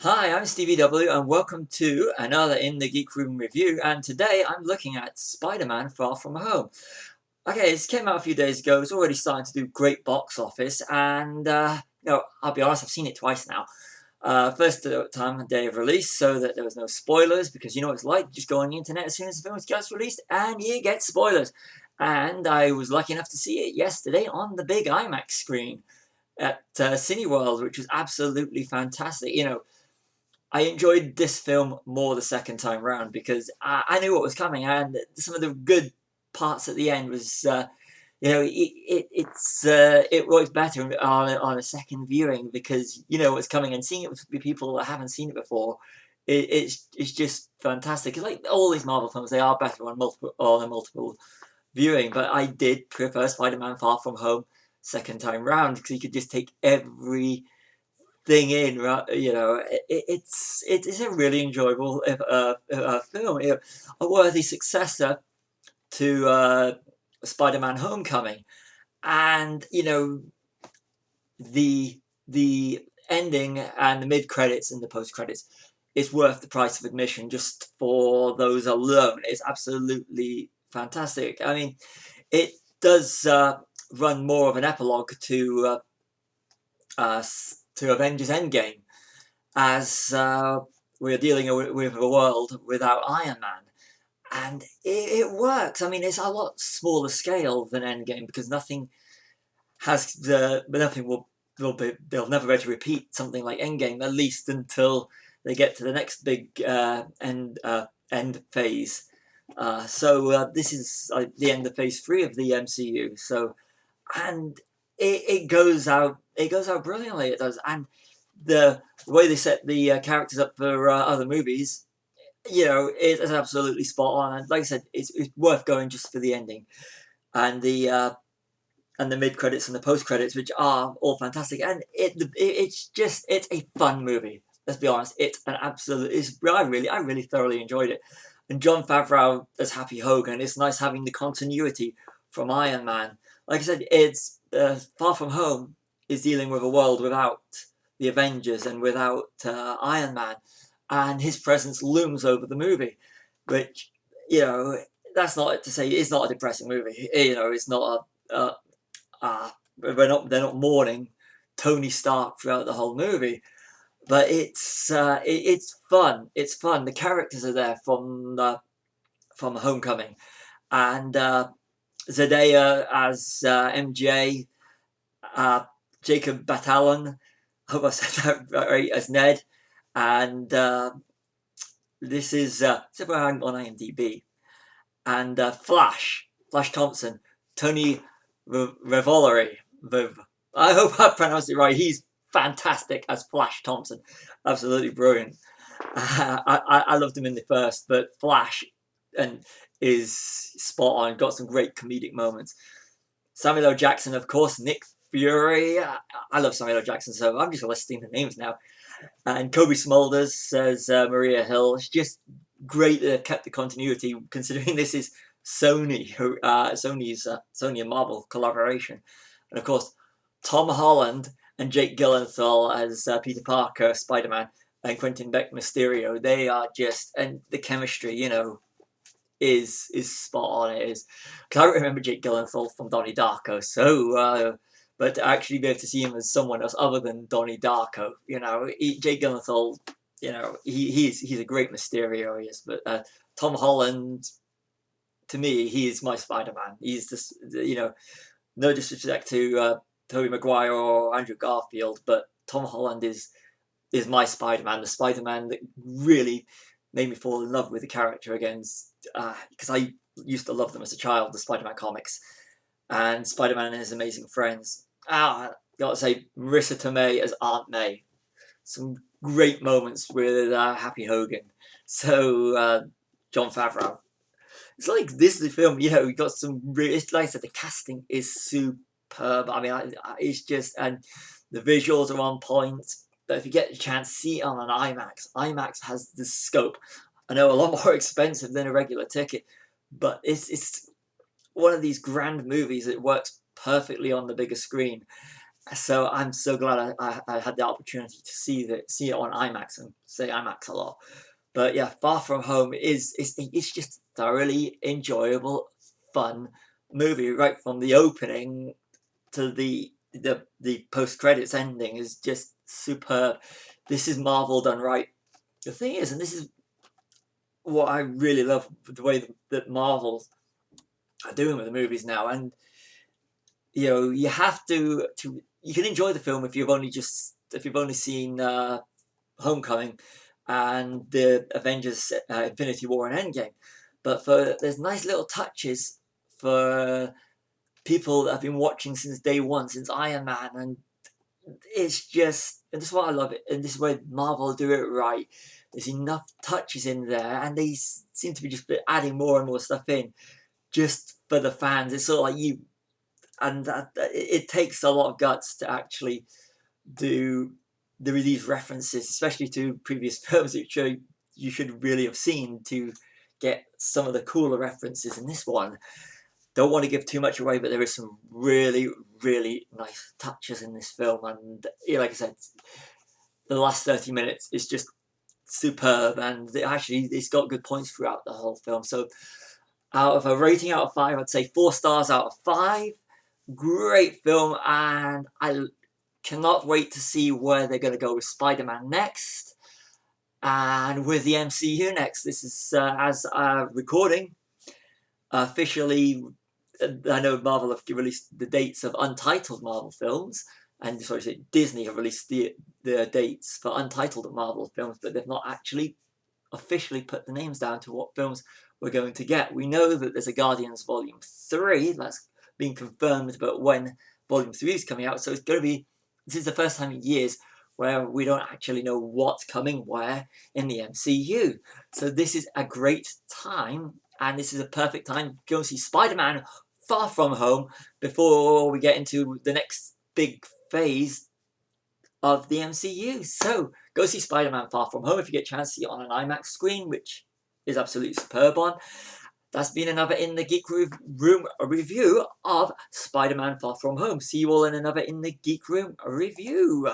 Hi, I'm Stevie W and welcome to another In the Geek Room review, and today I'm looking at Spider-Man Far From Home. Okay, it came out a few days ago, it's already starting to do great box office, and I'll be honest, I've seen it twice now. First time, day of release, so that there was no spoilers, because you know what it's like, just go on the internet as soon as the film gets released and you get spoilers. And I was lucky enough to see it yesterday on the big IMAX screen at Cineworld, which was absolutely fantastic. I enjoyed this film more the second time round because I knew what was coming, and some of the good parts at the end was, it works better on a second viewing because you know what's coming, and seeing it with people that haven't seen it before, it's just fantastic. It's like all these Marvel films, they are better on a multiple viewing, but I did prefer Spider-Man Far From Home second time round because you could just take every thing in, right? It's a really enjoyable film, a worthy successor to Spider-Man: Homecoming, and the ending and the mid credits and the post credits is worth the price of admission just for those alone. It's absolutely fantastic. I mean, it does run more of an epilogue to Avengers Endgame, as we're dealing with a world without Iron Man. And it works. I mean, it's a lot smaller scale than Endgame because nothing will be, they'll never be able to repeat something like Endgame, at least until they get to the next big end phase. So this is the end of phase 3 of the MCU. So, and it goes out brilliantly. It does, and the way they set the characters up for other movies, it's absolutely spot on. And like I said, it's worth going just for the ending and the mid credits and the post credits, which are all fantastic. And it's a fun movie. Let's be honest, it's an absolute. I really thoroughly enjoyed it. And Jon Favreau as Happy Hogan, it's nice having the continuity from Iron Man. Like I said, it's Far From Home is dealing with a world without the Avengers and without Iron Man, and his presence looms over the movie, which you know that's not to say it's not a depressing movie. It's not they're not mourning Tony Stark throughout the whole movie, but it's fun. It's fun. The characters are there from Homecoming, and Zendaya as MJ, uh, Jacob Batalon. I hope I said that right, as Ned, and this is it's on IMDb, and Flash Thompson, Tony Revolori. I hope I pronounced it right. He's fantastic as Flash Thompson, absolutely brilliant. I loved him in the first, but Flash and is spot on. Got some great comedic moments. Samuel L. Jackson, of course. Nick Fury. I love Samuel L. Jackson, so I'm just listing the names now. And Kobe Smulders says Maria Hill. It's just great that they've kept the continuity, considering this is Sony and Marvel collaboration. And of course, Tom Holland and Jake Gyllenhaal as Peter Parker, Spider-Man, and Quentin Beck Mysterio. They are just, and the chemistry, is spot on. It is, because I remember Jake Gyllenhaal from Donnie Darko, so but to actually be able to see him as someone else other than Donnie Darko, Jake Gyllenhaal, he's a great Mysterio, he is. But Tom Holland, to me, he is my Spider-Man. He's just, no disrespect to Tobey Maguire or Andrew Garfield, but Tom Holland is my Spider-Man, the Spider-Man that really made me fall in love with the character again, because I used to love them as a child, the Spider-Man comics, and Spider-Man and his amazing friends. Gotta say, Marissa Tomei as Aunt May. Some great moments with Happy Hogan. So, Jon Favreau. It's like this is the film, you got it's like I said, the casting is superb. I mean, it's just, and the visuals are on point. But if you get a chance, see it on an IMAX. IMAX has the scope. I know a lot more expensive than a regular ticket, but it's one of these grand movies that works perfectly on the bigger screen. So I'm so glad I had the opportunity to see it on IMAX, and say IMAX a lot. But yeah, Far From Home it's just thoroughly enjoyable, fun movie. Right from the opening to the post credits ending is just superb. This is Marvel done right. The thing is, and this is what I really love, the way that Marvel are doing with the movies now, and you have to you can enjoy the film if you've only seen Homecoming and the Avengers Infinity War and Endgame, but there's nice little touches for people that have been watching since day one, since Iron Man, and it's just, and this is what I love it, and this is where Marvel do it right. There's enough touches in there, and they seem to be just adding more and more stuff in just for the fans. It's sort of like and it takes a lot of guts to actually do these references, especially to previous films which you should really have seen, to get some of the cooler references in this one. Don't want to give too much away, but there is some really, really nice touches in this film, and like I said, the last 30 minutes is just superb, and it's got good points throughout the whole film. So out of a rating out of 5, I'd say 4 stars out of 5. Great film, and I cannot wait to see where they're going to go with Spider-Man next, and with the MCU next. This is, as recording, officially, I know Marvel have released the dates of untitled Marvel films, and Disney have released the dates for untitled Marvel films, but they've not actually officially put the names down to what films we're going to get. We know that there's a Guardians Volume 3 that's been confirmed, but when Volume 3 is coming out, so it's going to be, this is the first time in years where we don't actually know what's coming where in the MCU. So this is a great time, and this is a perfect time to go see Spider-Man Far From Home before we get into the next big phase of the MCU. So go see Spider-Man Far From Home if you get a chance to see it on an IMAX screen, which is absolutely superb on. That's been another In the Geek Room review of Spider-Man Far From Home. See you all in another In the Geek Room review.